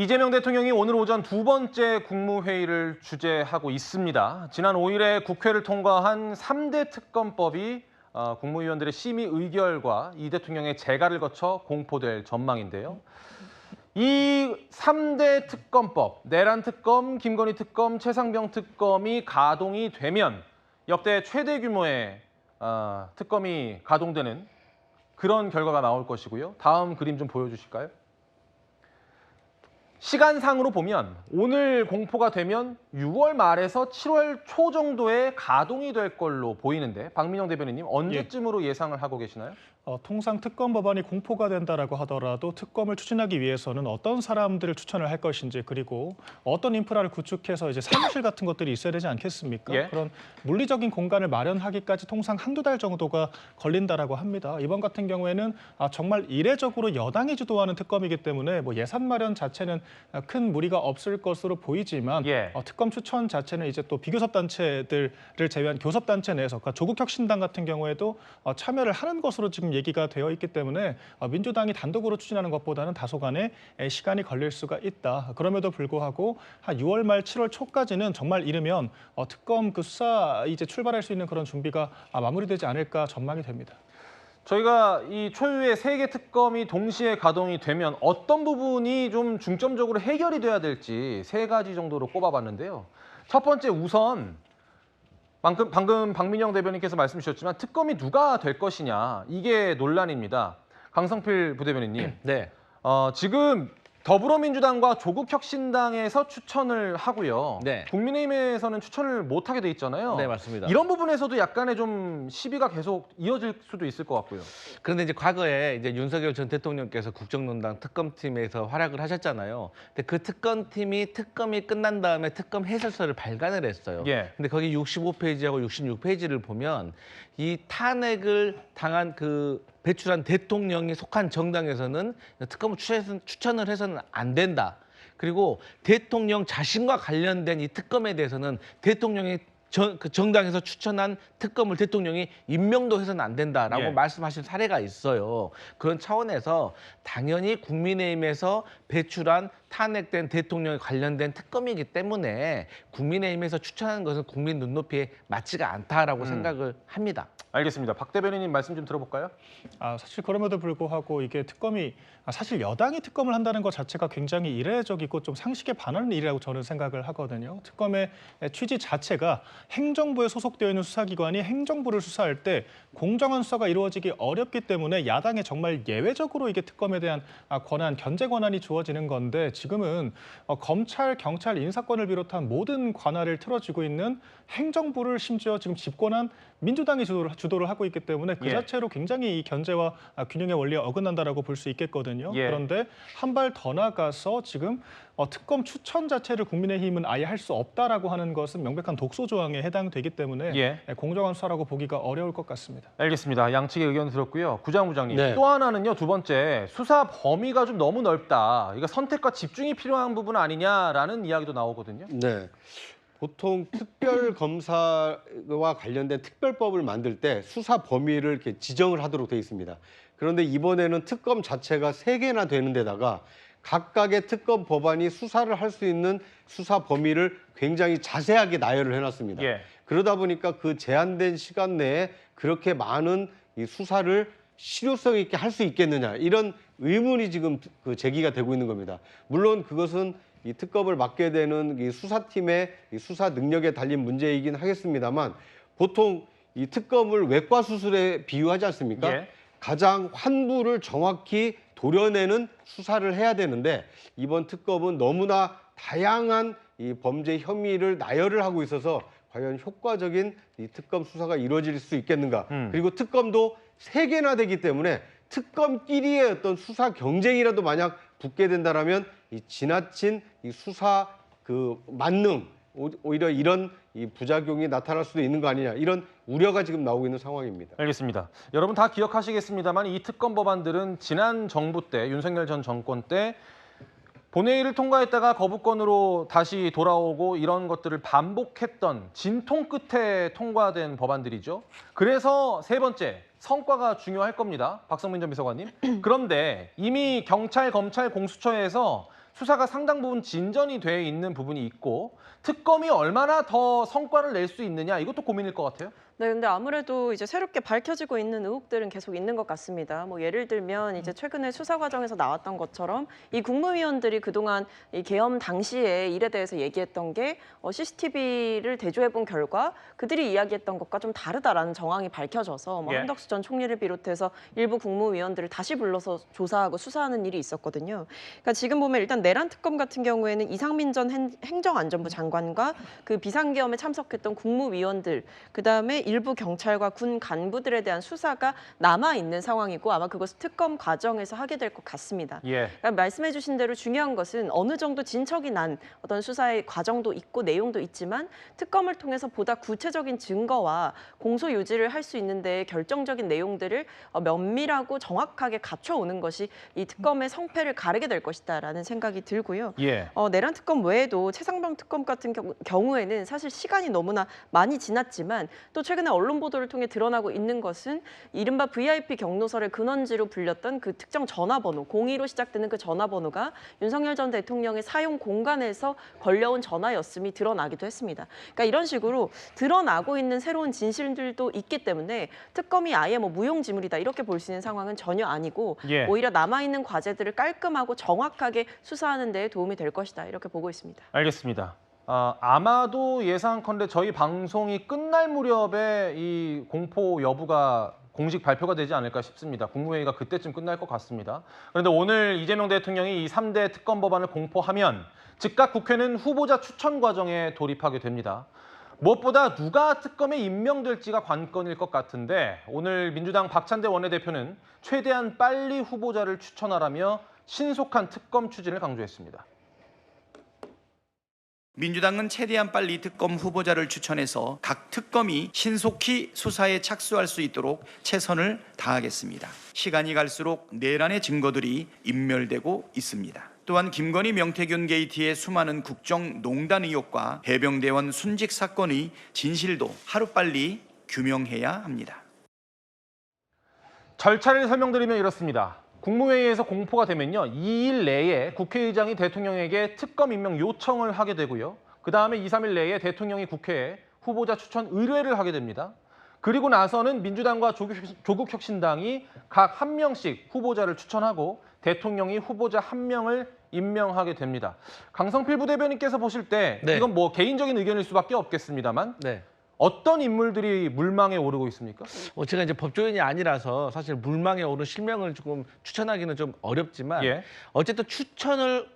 이재명 대통령이 오늘 오전 두 번째 국무회의를 주재하고 있습니다. 지난 5일에 국회를 통과한 3대 특검법이 국무위원들의 심의 의결과 이 대통령의 재가를 거쳐 공포될 전망인데요. 이 3대 특검법, 내란 특검, 김건희 특검, 최상병 특검이 가동이 되면 역대 최대 규모의 특검이 가동되는 그런 결과가 나올 것이고요. 다음 그림 좀 보여주실까요? 시간상으로 보면 오늘 공포가 되면 6월 말에서 7월 초 정도에 가동이 될 걸로 보이는데 박민영 대변인님 언제쯤으로 예상을 하고 계시나요? 통상 특검 법안이 공포가 된다라고 하더라도 특검을 추진하기 위해서는 어떤 사람들을 추천을 할 것인지 그리고 어떤 인프라를 구축해서 이제 사무실 같은 것들이 있어야 되지 않겠습니까? 예. 그런 물리적인 공간을 마련하기까지 통상 한두 달 정도가 걸린다라고 합니다. 이번 같은 경우에는 정말 이례적으로 여당이 주도하는 특검이기 때문에 뭐 예산 마련 자체는 큰 무리가 없을 것으로 보이지만 예. 특검 추천 자체는 이제 또 비교섭 단체들을 제외한 교섭 단체 내에서 그러니까 조국혁신당 같은 경우에도 참여를 하는 것으로 지금 얘기가 되어 있기 때문에 민주당이 단독으로 추진하는 것보다는 다소간의 시간이 걸릴 수가 있다. 그럼에도 불구하고 한 6월 말 7월 초까지는 정말 이르면 특검 그 수사 이제 출발할 수 있는 그런 준비가 마무리되지 않을까 전망이 됩니다. 저희가 이 초유의 3개 특검이 동시에 가동이 되면 어떤 부분이 좀 중점적으로 해결이 돼야 될지 3가지 정도로 꼽아봤는데요. 첫 번째 우선 방금 박민영 대변인께서 말씀 주셨지만 특검이 누가 될 것이냐 이게 논란입니다. 강성필 부대변인님. 네. 지금 더불어민주당과 조국혁신당에서 추천을 하고요. 네. 국민의힘에서는 추천을 못하게 돼 있잖아요. 네, 맞습니다. 이런 부분에서도 약간의 좀 시비가 계속 이어질 수도 있을 것 같고요. 그런데 이제 과거에 이제 윤석열 전 대통령께서 국정농단 특검팀에서 활약을 하셨잖아요. 근데 그 특검팀이 특검이 끝난 다음에 특검 해설서를 발간을 했어요. 예. 근데 거기 65페이지하고 66페이지를 보면 이 탄핵을 당한 배출한 대통령이 속한 정당에서는 특검을 추천을 해서는 안 된다. 그리고 대통령 자신과 관련된 이 특검에 대해서는 대통령이 정당에서 추천한 특검을 대통령이 임명도 해서는 안 된다라고 예. 말씀하신 사례가 있어요. 그런 차원에서 당연히 국민의힘에서 배출한 탄핵된 대통령에 관련된 특검이기 때문에 국민의힘에서 추천하는 것은 국민 눈높이에 맞지가 않다라고 생각을 합니다. 알겠습니다. 박 대변인님 말씀 좀 들어볼까요? 사실 그럼에도 불구하고 이게 특검이 사실 여당이 특검을 한다는 것 자체가 굉장히 이례적이고 좀 상식에 반하는 일이라고 저는 생각을 하거든요. 특검의 취지 자체가 행정부에 소속되어 있는 수사기관이 행정부를 수사할 때 공정한 수사가 이루어지기 어렵기 때문에 야당에 정말 예외적으로 이게 특검에 대한 권한, 견제 권한이 주어지는 건데 지금은 검찰, 경찰, 인사권을 비롯한 모든 관할을 틀어쥐고 있는 행정부를 심지어 지금 집권한 민주당이 주도를 하고 있기 때문에 그 예. 자체로 굉장히 이 견제와 균형의 원리에 어긋난다라고 볼 수 있겠거든요. 예. 그런데 한 발 더 나가서 지금 특검 추천 자체를 국민의힘은 아예 할 수 없다라고 하는 것은 명백한 독소 조항에 해당되기 때문에 예. 공정한 수사라고 보기가 어려울 것 같습니다. 알겠습니다. 양측의 의견 들었고요. 구장부장님. 네. 또 하나는요. 두 번째, 수사 범위가 좀 너무 넓다. 이거 선택과 집중이 필요한 부분 아니냐라는 이야기도 나오거든요. 네. 보통 특별검사와 관련된 특별법을 만들 때 수사 범위를 이렇게 지정을 하도록 되어 있습니다. 그런데 이번에는 특검 자체가 3개나 되는 데다가 각각의 특검 법안이 수사를 할 수 있는 수사 범위를 굉장히 자세하게 나열을 해놨습니다. 예. 그러다 보니까 그 제한된 시간 내에 그렇게 많은 이 수사를 실효성 있게 할 수 있겠느냐 이런 의문이 지금 제기가 되고 있는 겁니다. 물론 그것은 이 특검을 맡게 되는 이 수사팀의 이 수사 능력에 달린 문제이긴 하겠습니다만 보통 이 특검을 외과 수술에 비유하지 않습니까? 예. 가장 환부를 정확히 도려내는 수사를 해야 되는데 이번 특검은 너무나 다양한 이 범죄 혐의를 나열을 하고 있어서 과연 효과적인 이 특검 수사가 이루어질 수 있겠는가? 그리고 특검도 3개나 되기 때문에 특검끼리의 어떤 수사 경쟁이라도 만약 붙게 된다라면 이 지나친 이 수사 만능 오히려 이런 이 부작용이 나타날 수도 있는 거 아니냐 이런 우려가 지금 나오고 있는 상황입니다. 알겠습니다. 여러분 다 기억하시겠습니다만 이 특검 법안들은 지난 정부 때 윤석열 전 정권 때 본회의를 통과했다가 거부권으로 다시 돌아오고 이런 것들을 반복했던 진통 끝에 통과된 법안들이죠. 그래서 세 번째, 성과가 중요할 겁니다. 박성민 전 비서관님. 그런데 이미 경찰, 검찰, 공수처에서 수사가 상당 부분 진전이 돼 있는 부분이 있고 특검이 얼마나 더 성과를 낼 수 있느냐 이것도 고민일 것 같아요. 네, 근데 아무래도 이제 새롭게 밝혀지고 있는 의혹들은 계속 있는 것 같습니다. 뭐 예를 들면 이제 최근에 수사 과정에서 나왔던 것처럼 이 국무위원들이 그동안 이 계엄 당시에 일에 대해서 얘기했던 게 CCTV를 대조해본 결과 그들이 이야기했던 것과 좀 다르다라는 정황이 밝혀져서 뭐 예. 한덕수 전 총리를 비롯해서 일부 국무위원들을 다시 불러서 조사하고 수사하는 일이 있었거든요. 그러니까 지금 보면 일단 내란 특검 같은 경우에는 이상민 전 행정안전부 장관과 그 비상계엄에 참석했던 국무위원들, 그다음에 일부 경찰과 군 간부들에 대한 수사가 남아 있는 상황이고 아마 그것을 특검 과정에서 하게 될 것 같습니다. 예. 그러니까 말씀해주신 대로 중요한 것은 어느 정도 진척이 난 어떤 수사의 과정도 있고 내용도 있지만 특검을 통해서 보다 구체적인 증거와 공소 유지를 할 수 있는데 결정적인 내용들을 면밀하고 정확하게 갖춰오는 것이 이 특검의 성패를 가르게 될 것이다라는 생각이 들고요. 예. 내란 특검 외에도 최상병 특검 같은 경우에는 사실 시간이 너무나 많이 지났지만 또 최근에 언론 보도를 통해 드러나고 있는 것은 이른바 VIP 경로설의 근원지로 불렸던 그 특정 전화번호, 02로 시작되는 그 전화번호가 윤석열 전 대통령의 사용 공간에서 걸려온 전화였음이 드러나기도 했습니다. 그러니까 이런 식으로 드러나고 있는 새로운 진실들도 있기 때문에 특검이 아예 뭐 무용지물이다 이렇게 볼 수 있는 상황은 전혀 아니고 예. 오히려 남아있는 과제들을 깔끔하고 정확하게 수사하는 데 도움이 될 것이다 이렇게 보고 있습니다. 알겠습니다. 아마도 예상컨대 저희 방송이 끝날 무렵에 이 공포 여부가 공식 발표가 되지 않을까 싶습니다. 국무회의가 그때쯤 끝날 것 같습니다. 그런데 오늘 이재명 대통령이 이 3대 특검 법안을 공포하면 즉각 국회는 후보자 추천 과정에 돌입하게 됩니다. 무엇보다 누가 특검에 임명될지가 관건일 것 같은데 오늘 민주당 박찬대 원내대표는 최대한 빨리 후보자를 추천하라며 신속한 특검 추진을 강조했습니다. 민주당은 최대한 빨리 특검 후보자를 추천해서 각 특검이 신속히 수사에 착수할 수 있도록 최선을 다하겠습니다. 시간이 갈수록 내란의 증거들이 인멸되고 있습니다. 또한 김건희 명태균 게이트의 수많은 국정농단 의혹과 해병대원 순직 사건의 진실도 하루빨리 규명해야 합니다. 절차를 설명드리면 이렇습니다. 국무회의에서 공포가 되면요, 2일 내에 국회의장이 대통령에게 특검 임명 요청을 하게 되고요. 그 다음에 2, 3일 내에 대통령이 국회에 후보자 추천 의뢰를 하게 됩니다. 그리고 나서는 민주당과 조국혁신당이 각 한 명씩 후보자를 추천하고 대통령이 후보자 한 명을 임명하게 됩니다. 강성필 부대변인께서 보실 때 네. 이건 뭐 개인적인 의견일 수밖에 없겠습니다만 네. 어떤 인물들이 물망에 오르고 있습니까? 제가 이제 법조인이 아니라서 사실 물망에 오른 실명을 조금 추천하기는 좀 어렵지만 예. 어쨌든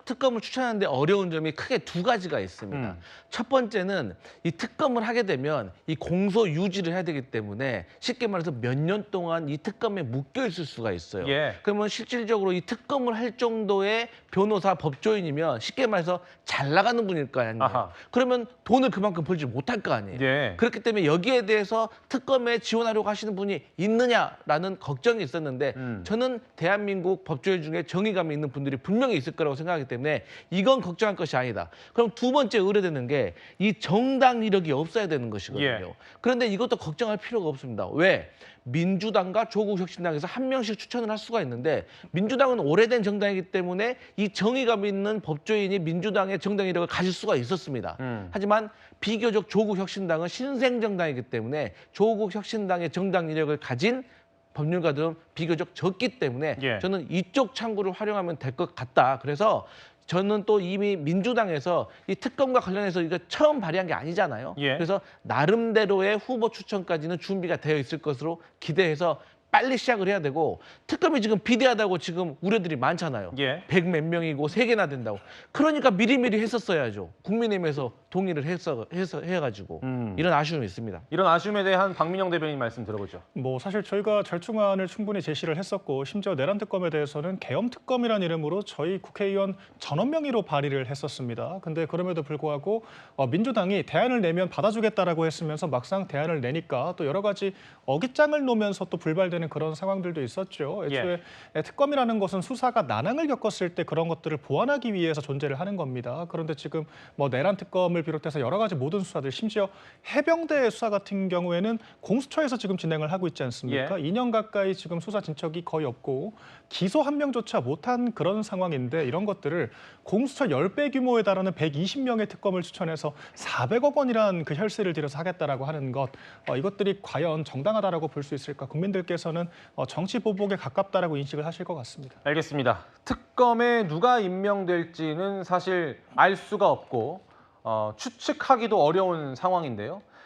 특검을 추천하는데 어려운 점이 크게 두 가지가 있습니다. 첫 번째는 이 특검을 하게 되면 이 공소 유지를 해야 되기 때문에 쉽게 말해서 몇 년 동안 이 특검에 묶여 있을 수가 있어요. 예. 그러면 실질적으로 이 특검을 할 정도의 변호사 법조인이면 쉽게 말해서 잘 나가는 분일 거 아니에요. 아하. 그러면 돈을 그만큼 벌지 못할 거 아니에요. 예. 그렇기 때문에 여기에 대해서 특검에 지원하려고 하시는 분이 있느냐라는 걱정이 있었는데 저는 대한민국 법조인 중에 정의감이 있는 분들이 분명히 있을 거라고 생각하기 때문에 이건 걱정할 것이 아니다. 그럼 두 번째 의뢰되는 게 이 정당 이력이 없어야 되는 것이거든요. 예. 그런데 이것도 걱정할 필요가 없습니다. 왜? 민주당과 조국혁신당에서 한 명씩 추천을 할 수가 있는데 민주당은 오래된 정당이기 때문에 이 정의감 있는 법조인이 민주당의 정당 이력을 가질 수가 있었습니다. 하지만 비교적 조국혁신당은 신생 정당이기 때문에 조국혁신당의 정당 이력을 가진 법률가들은 비교적 적기 때문에 예. 저는 이쪽 창구를 활용하면 될 것 같다. 그래서 저는 또 이미 민주당에서 이 특검과 관련해서 이거 처음 발의한 게 아니잖아요. 예. 그래서 나름대로의 후보 추천까지는 준비가 되어 있을 것으로 기대해서 빨리 시작을 해야 되고 특검이 지금 비대하다고 지금 우려들이 많잖아요. 예. 100 몇 명이고 3개나 된다고. 그러니까 미리미리 했었어야죠. 국민의힘에서 동의를 해가지고 이런 아쉬움이 있습니다. 이런 아쉬움에 대한 박민영 대변인 말씀 들어보죠. 뭐 사실 저희가 절충안을 충분히 제시를 했었고 심지어 내란 특검에 대해서는 계엄 특검이라는 이름으로 저희 국회의원 전원 명의로 발의를 했었습니다. 근데 그럼에도 불구하고 민주당이 대안을 내면 받아주겠다라고 했으면서 막상 대안을 내니까 또 여러 가지 어깃장을 놓으면서 또 불발되는 되는 그런 상황들도 있었죠. 애초에 특검이라는 것은 수사가 난항을 겪었을 때 그런 것들을 보완하기 위해서 존재를 하는 겁니다. 그런데 지금 뭐 내란 특검을 비롯해서 여러 가지 모든 수사들, 심지어 해병대 수사 같은 경우에는 공수처에서 지금 진행을 하고 있지 않습니까? 2년 가까이 지금 수사 진척이 거의 없고 기소 한 명조차 못한 그런 상황인데 이런 것들을 공수처 10배 규모에 달하는 120명의 특검을 추천해서 400억 원이란 그 혈세를 들여서 하겠다라고 하는 것, 이것들이 과연 정당하다라고 볼 수 있을까? 국민들께서는 정치 보복에 가깝다라고 인식을 하실 것 같습니다. 알겠습니다. 특검에 누가 임명될지는 사실 알 수가 없고 추측하기도 어려운 상황인데요.